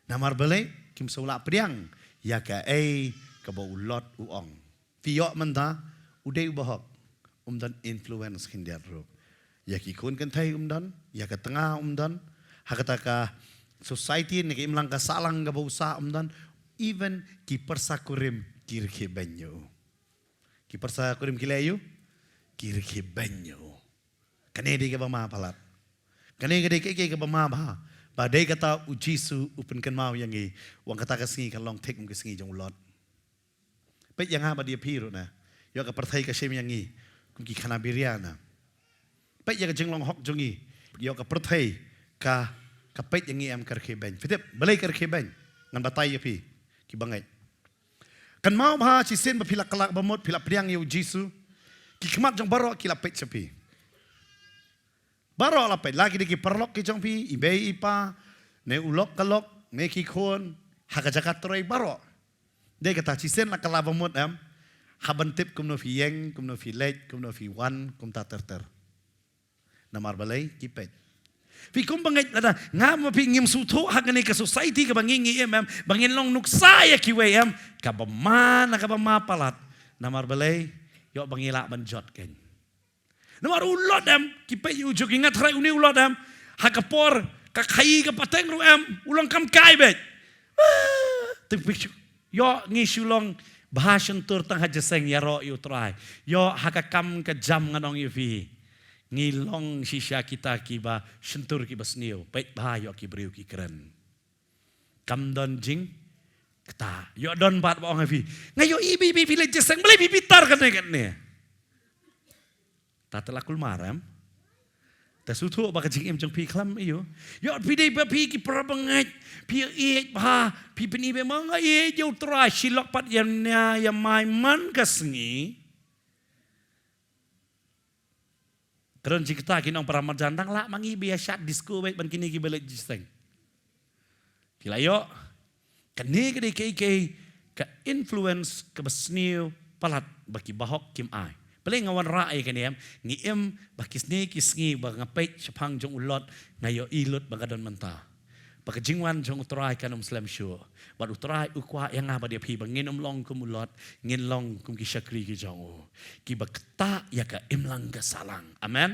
[SPEAKER 1] Namar balai kim sola priang ya ka ka ba ulot uong. Tiyok menta udai ubahok dan influence hindiar ro. Ya ki kun kan thai dan ya ka tengah dan hakata ka society ni ka imlang ka salang ka ba usa dan even ki persakurim kirke banyo. Ki persakurim kilayu kirke banyo. Kane di ka ba mapalat. Kane ka di ka ba mabha. Badai kata ujisu upen kan mau yang ini, wang kata kesengi kan long tek mungkin kesengi jong lot. Pet yang apa dia piru na, yo ka perthai kasem yang ini, kumki kana biriana. Pet yang jeng long hok jongi, yo ka perthai ka pet yang ini am kerke ben. Fitip balai kerke ben, ngan batai ya pi, ki bangai. Kan mau bah cisen bapilak kelak bamot pilak priang yo ujisu, ki kemat jong barok ki lapet sepi. Baru lapet lagi di perlok ki jong pi ibei ipa ne ulok kalok ne ki kon haka jakat troy baru de kata cisen la kala bamut am haban tip kum no fi yeng kum no fi lek kum no fi wan kum ta ter namar balai ki pet pi kum bangai ada ngam pi ngim su tho haka ne ka society ka bangingi am bangin long nuksa ya ki we am ka bamana ka bamapalat namar balai yo bangila banjot ken Namar ulot am kipe ujuk ingat hari uni ulot am hakapor kakai kapateng ru am ulang kam kai bet. Tapi yo ngisulong bahasan tur tang hajaseng ya ro yu try. Yo hakakam ke jam nganong yu fi. Ngilong sisya kita kiba sentur kiba sniu. Baik bahayo ki briu ki keren. Kam don jing kata yo don bat ba ong fi. Ngayo ibi village jaseng beli bibitar kan ne. Tak telakul maram, tak suatu baka jingim jong pi klam iyo. Yo pi dei pi ki prabangat, pi bah, pi peni be manga yo try silok pat yamnya yang mai man kasngi. Terus jika kinong peramat jandang lah mangi biasa disco baik ban kini ki balik jisteng. Kila yo, kani kede kei ka influence ke besniu palat baki bahok kim ai. Paling ngawan raai kan em, ngi em bakis ni kisngi bang ngapait sepang jong ulot ngayo ilut bagadon menta. Baka jingwan jong utrai kan Muslim show. Bad utrai ukwa yang ngapa dia pi bangin long kum ulot, ngin long kum ki syakri ki jong. Ki bakta ya ka imlang ka salang. Amen.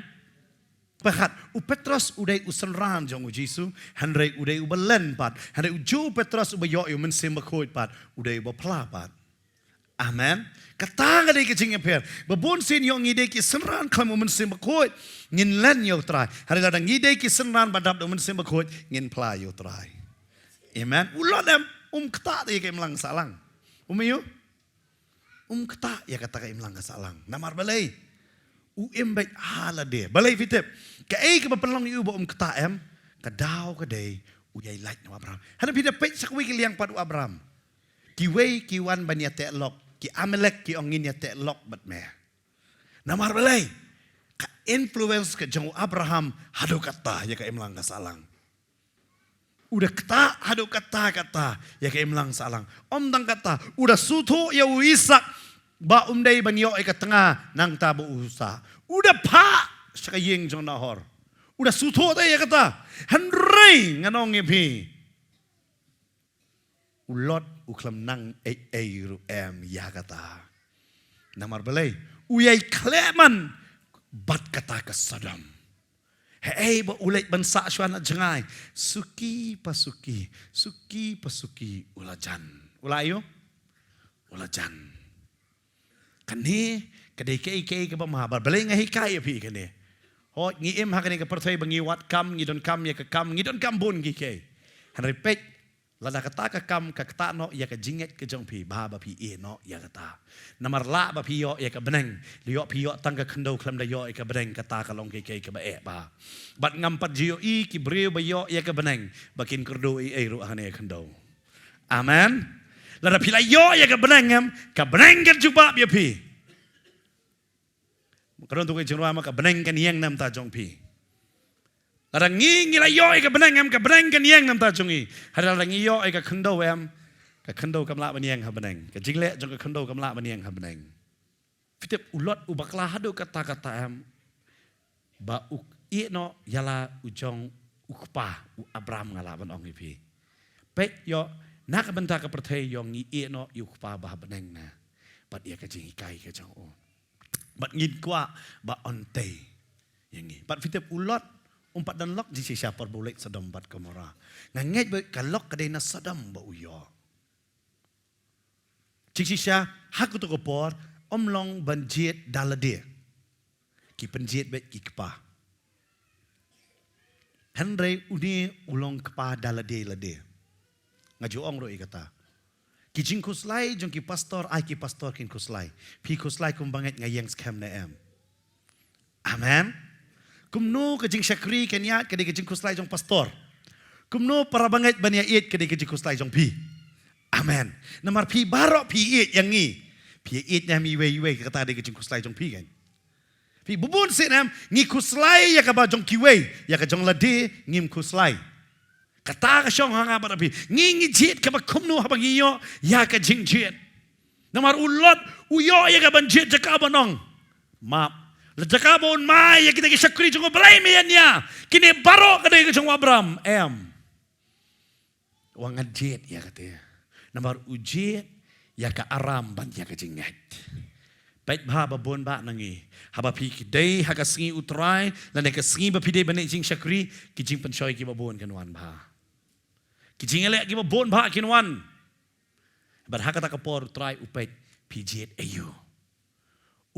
[SPEAKER 1] Pakat u Petrus udai usenran jong u Jisu, handrai udai u belen pat, handrai uju Petrus u bayo men sembakoi pat, udai u bapla pat. Amen. Kata ngade ke jing per. Babon sin yo ngide ki senran kamu men sembakoi ngin len yo try. Hari ladang ngide ki senran badap do men sembakoi ngin pla yo try. Amen. Ulot dem kata ya ke imlang salang. Umiyo. Kata ya kata ke imlang salang. Namar balai. Baik hala de. Balai fitip. Ka ke bapelong yu bo kata em. Kadau ka de uyai like no Abraham. Hana pida pech sakwi ki liang padu Abraham. Kiwei kiwan bania te'lok. Ki amelek ki ongin ya te'lok bat me. Namar balai. Ka influence ke jong Abraham. Hado kata ya ka imlang ka salang. Udah kata hado kata ya ka imlang salang. Dang kata. Udah suto ya Isak. Ba umday banyo ay ka tengah nang tabo usa. Udah pa. Saka yeng jong nahor. Udah suto tayo ya kata. Henry nganong ipi. Ulot uklam nang ru ya kata. Namar balai. Uyay kleman. Bat kata ke Sodom. Ba ulay bansa syuan at jangay. Suki pasuki ulajan. Ulayo? Ulajan. Kani kadai kei ka ba mahabar. Balay nga hikaya pi kani. Ho ngiem ha kani ka pertay bangi wat kam ngidon kam ya ka kam ngidon kam bun gi kei. Han repek lada kata ka kam ka kata no ya ka jinget ka jong pi ba pi e no ya kata. Namar la ba pi yo ya ka beneng. Liyo pi yo tang ka kendo klam da yo ya ka beneng kata ka long kei ka ba e ba. Bat ngampat jiyo i ki breu ba yo ya ka beneng. Bakin kerdo i ru hane kendo. Amen. Lada pila yo ya ka beneng ka jubab ya pi. Karon tu ke jengwa ka beneng kan yang nam ta jong pi. Lada ngi la yo ka beneng kan yang nam ta jong i. Hada la ngi yo ka khendo ka khendo kam la ban yang ha beneng. Ka jingle jong ka khendo kam la ban yang ha beneng. Fitip ulot u bakla hado kata-kata ba u i no yala u jong ukpa u Abraham ngala ban ong pi. Pek yo nak benta ka perthai yo ngi e no yu pa ba beneng na. Bat ia ka jing kai ka jang o. Bat ngin kwa ba onte. Yang ni. Bat fitep ulot umpat dan lok di siapa boleh Sodom bat Gomora. Nganget ba kalok kadai na Sodom ba uyo. Cik sisya hak tu kopor omlong banjit dalade. Ki penjit bet ki kepa. Henry uni ulong kepa dalade lade. Ngaju ong roi kata. Ki jing kuslai jong ki pastor ai ki pastor kin kuslai. Pi kuslai kum banget ngayeng skam na em. Amen. Kumno ke jing syakri kenya ke jing kuslai jong pastor. Kumno para banget bania it ke jing kuslai jong pi. Amen. Namar pi barok pi it yang ni. Pi it nya mi we kata de jing kuslai jong pi kan. Pi bubun sinam ngi kuslai ya ka ba jong kiwe ya ka jong lade ngim kuslai. Kata ka syong hanga ba pi ngi jit ka ba kumno ha ba ngiyo ya ka jing jit. Namar ulot uyo ya ka ban jit jaka banong. Map. Lejaka bon mai ya kita syakri jong balai miannya. Kini barok ka de jong Abram em. Wang jit ya kata. Namar ujit ya ka aram ban ya ka jingat. Baik bah babon ba nangi. Haba pi kidai haga singi utrai lan ka singi ba pidai banek jing syakri ki jing pensoi ki babon kanwan ba. Ki jing elek ki babon ba kinwan. Bar hakata ka por utrai upait pijit ayu.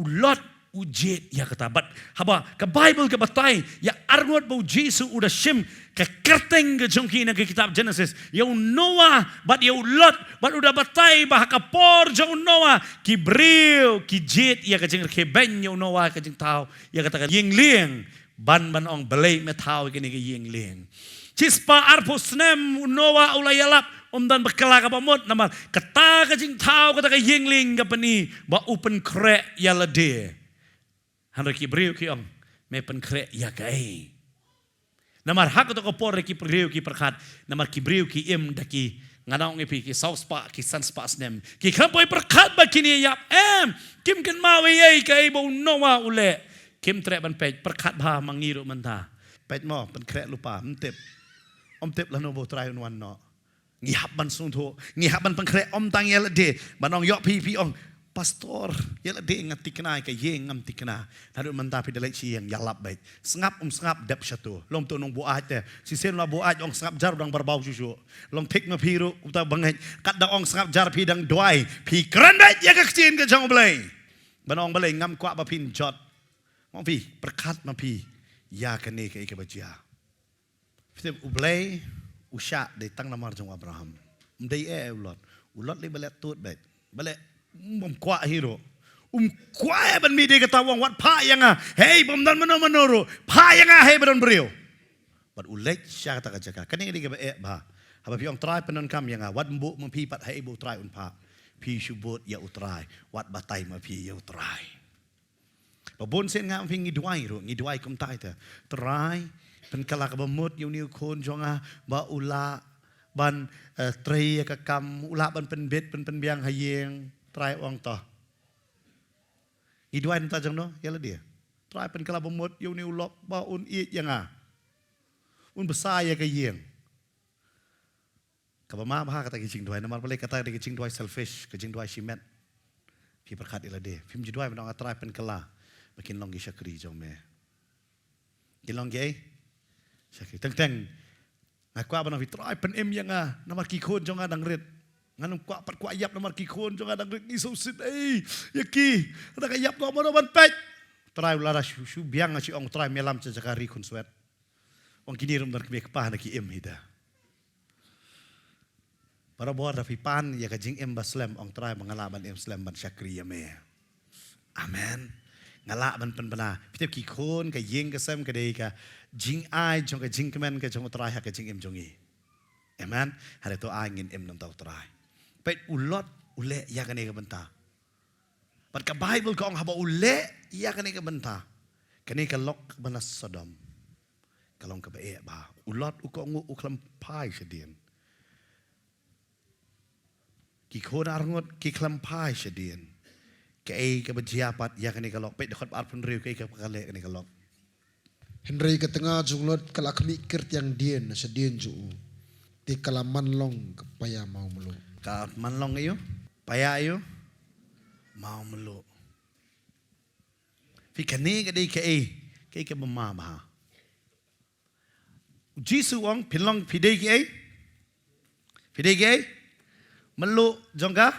[SPEAKER 1] Ulot ujit ya katabat haba ka Bible ka batay ya arngot ba Jesu udah shim ka kerteng ke jongki na kitab Genesis ya Noah bat ya ulot bat udah batay bah ka por jong Noah ki bril ki jit ya ka jeng ke ben ya Noah ka jeng tao ya kata yeng lieng ban ong belai me tao kini ke yeng lieng cispa arpus nem Noah ulayalap dan bekala ka pamot naman kata ka jeng tao kata ka yeng lieng ka pani ba open krek ya lade Henry kibriu ki ong me pen krek ya kai. Namar hak to ko por ki priu ki perkat namar kibriu ki im daki nganong ngi ki saus pa ki sans pa snem ki khampoi perkat ba kini yap em kim kan mawe ye kai bo nowa ule kim tre ban pej perkat ba mangiru menta pej mo pen krek lupa mtep om tep lano bo trai wan no ngi hab ban sung tho ngi hab ban pen krek om tang yel de banong yok pi ong pastor yala de ngati kena ka yeng ngam tikna haru manta pi dalai chi yang yalap bait sengap dep syatu lom tu nong buat te si sen la buat ong sengap jar dang barbau susu lom tik ma piru uta bangai kat da ong sengap jar pi dang doai pi kran bait ya ka kchin ka jong blai banong blai ngam kwa ba pin jot mong pi perkat ma pi ya ka ne ka bajia fite ublai usha de tang namar jong Abraham mdai ulot le balet tut bait balet kwa hero kwa ban mi de kata wong wat pa yang hey bom dan menoro pa yang hey ban brio bat ulek sya kata jaka kani di ba ba haba pi ong try penon kam yang wat mbu meng pi pat hey bu try un pa pi subut ya utrai wat batai ma pi ya utrai babon sen ngam fingi duai kum tai ta try pen kala ka bamut yu niu kon jonga ba ula ban trei ka kam ula ban pen bet pen biang hayeng try wang toh. Iduai nta jang no, yala dia. Try pen kala bamut yu ni ulok ba un i yang un besar ya ka yeng. Ka ba ma ba kata ki jing duai namar boleh kata ki jing duai selfish, ki jing duai shimet. Pi perkat ila dia. Pi mjiduai menong try pen kala. Makin long gi syakri jong me. Ki long gi syakri teng ngaku apa nabi try pen em yang namar ki khon jong dang rit. Nganum kwa pat kwa yap namar ki khon jong adang ni so sit yaki ada ka yap ko mo ban pek try lara shu biang si ong try melam cha jakari kun swet ong kini rum dar ke pa na ki em hida para bor da pan ya ka jing em baslem ong try mangalaban em slem ban syakri ya me amen ngala ban pen bana pitep ki khon ka yeng ka sem ka dei ka jing ai jong ka jing kemen ka jong try ha ka jing em jongi amen hare to angin em nam tau try pet ulot ule ya kan ka benta pat ka Bible ko ang haba ule ya kan ka benta kani ka lok banas Sodom kalong ka ba ba ulot uko ngu uklam pai sedien ki khon arngot ki klam pai sedien ka ka bajiapat ya kan ka lok pet dekat ar pun riu ka pakale kan ka lok
[SPEAKER 2] Henry ke tengah junglot kalakmi kirt yang dien sedien ju Ti kalaman long kepaya mau melu.
[SPEAKER 1] Ka manlong ayo, paya ayo, mau melu. Fi kani ka dei ka bama ba. Jisu ong pilong pidei ki ai, melu jongka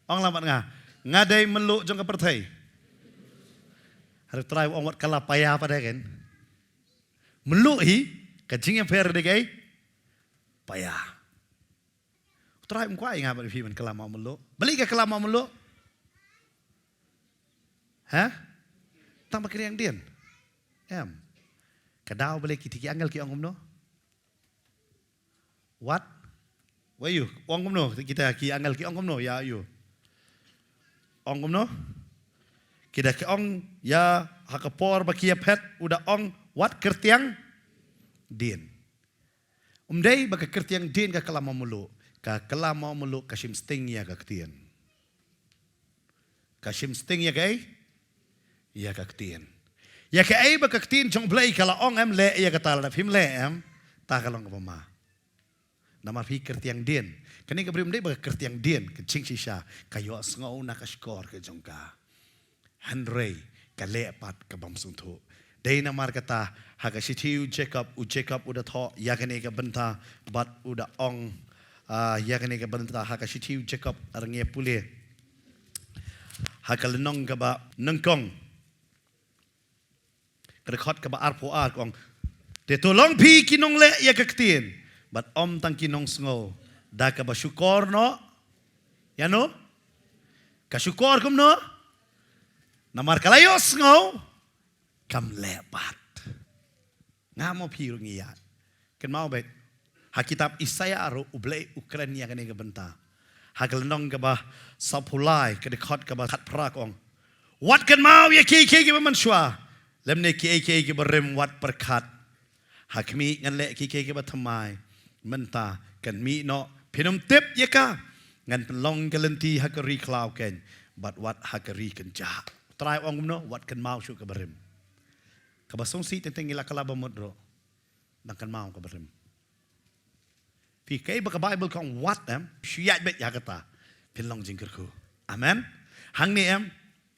[SPEAKER 1] ong lamat ngadai melu jongka pertai. Harus try ong wat kala paya pada kan. Melu hi kajing yang fair dei paya. Try mkuai ngapa fi man kala mau melu. Balik ke kala mau melu. Hah? Tang bakri yang dian. Kadau balik kita anggal ki ong no. What? Why you? Ong no kita ki anggal ki ong no ya you. Ong no? Kita ki ong ya hakapor bakia pet udah ong what kertiang din. Umdai baka kertiang din ka kalama mulu. Ka kalama mulu kasim sting ya ka ketien. Kasim sting ya kai? Ya ka ketien. Ya ka ai baka ketien jong blai kala ong em le ya ka tal na phim le em ta kalong ka ma. Nama fi kertiang din. Kani ka brim dai baka kertiang din ka ching shisha kayo ngau na ka skor ka jongka. Henry ka le pat ka bam suntu. Dai na mar kata haka sitiu Jacob udah tho ya kani ka benta bat udah ong ya kani ka benta haka sitiu Jacob arnge pule. Haka lenong ka ba nengkong. Kerekot ka ba arpo kong. Te tolong pi kinong le ya ka ketien. Bat om tang kinong sngo. Da ka ba syukor no? Ya no? Ka syukor kum no? Namar kalayos sngo. Kam lepat. Ngamo pi rungiat. Ken mau bet. Ha kitab Isaya aro ublei Ukraina kani ka benta. Ha kalnong ka ba sapulai ka dekot ka ba kat prak ong. Wat kan mau ya ki ba manswa. Lemne ki ba rem wat perkat. Hakmi ngan le ki ba thamai. Menta kan mi no pinum tip ya ka. Ngan penlong kalenti hakari klau ken. But wat hakari kan ja. Try ong no wat kan mau syu ka barem. Kabasong si tentang ila kalaba modro. Nangkan mau ka barem. Pi kay baka Bible kong what syuyat bet ya kata. Pinlong jingkerku. Amen. Hang ni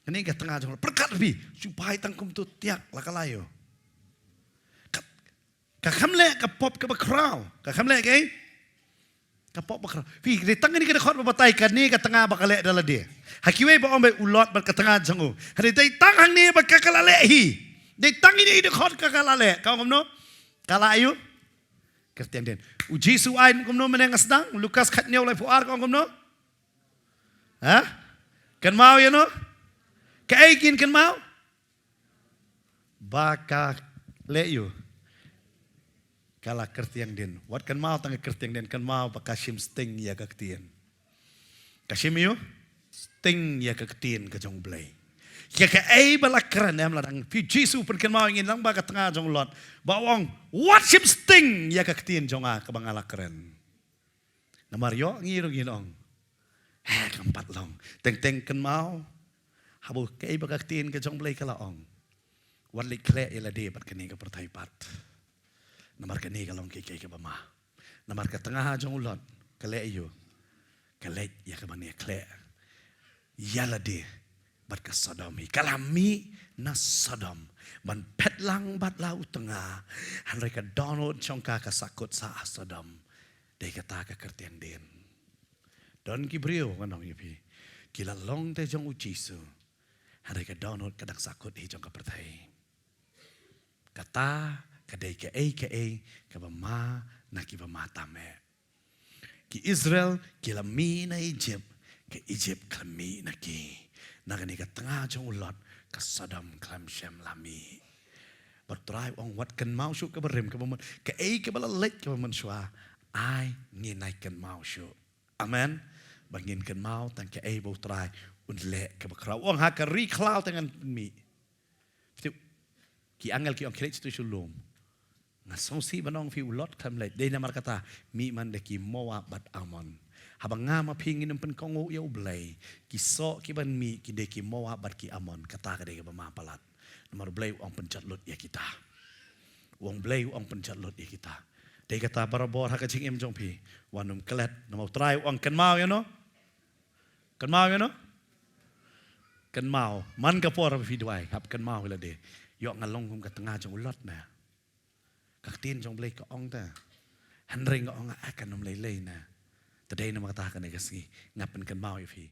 [SPEAKER 1] kani ka tengah jong perkat bi supaya tangkum tu tiak lakalayo. Ka khamle ka pop ka bakraw. Ka khamle kay ka pop bakraw. Pi di tangani ka khot babatay ka ni ka tengah bakale dala dia. Hakiwe ba ombe ulot bat ka tengah jangu. Hari dai tang hang ni ba ka kalale hi. Dai tang ini di khot ka kalale. Kau ngomno? Kala ayu? Kertian den. Uji suain ngomno meneng asdang Lukas khatnyau lai puar kau ngomno? Ha? Kan mau ya no? Ka aikin kan mau? Baka le you. Kala kertiang den. Wat kan mau tang kertiang den kan mau bakasim sting ya ka ketien. Kasim you? Sting ya ka ketien ka jong blai. Ya ka ai balakran em ladang pi Jisu pen kan mau ingin lang baka tengah jong lot. Bawang what sim sting ya ka ketien jong ka bangalakran. Namaryo ngiru ginong. Kampat long. Teng kan mau. Habu kai baka ketien ka jong blai kala ong. Wat lik kle ila de bat kani ka pertai pat. Namar ka ni kalong kay ka bama. Namar ka tengah jong ulot. Kale iyo. Kale ya ka bani kle. Yala de. Bat ka Sodom. Kalami na Sodom. Ban pet lang bat lau tengah. Hanre ka Donald chongka ka sakut sa Sodom. Day kata ka kertiang din. Don kibriyo kanong ipi. Kila long te jong ujisu. Hanre ka Donald kadak sakut hi jong ka pertai. Kata kadai ka bama na ki bama tame. Ki Israel kilami na Egypt ke Egypt kami na ki. Nagani ka tengah jong ulot ka Sodom klam Shem lami. Bertrai ong wat kan mau syuk ka berem ka bama ka balalek ka bama syua. Ai nginai kan mau syuk. Amen. Bangin kan mau tang ka bo trai unle ka bakraw ong ha ka recloud tangan mi. Ki angel ki ong kret tu shalom. Ngasong si banong fi ulot kam lek. Day namar kata mi man de ki Moab bat Amon. Habang nga mapingin ng penkongo ya ublay. Ki so ki ban mi ki de ki Moab bat ki Amon. Kata ka de ka bamapalat. Namar ublay ang pencatlot ya kita. Uang blay ang pencatlot ya kita. Dia kata barabor hak cing em jong pi. Wanum kelet nama try uang ken mau ya no. Ken mau ya no. Ken mau man ka por pi duai hap ken mau la de. Yok ngalong kum ka tengah jong ulot na. Kak tin jong blek ka ong ta. Han ring ka ong akan nom lei na. Today nama kata kan kasi ngapen ken mau pi.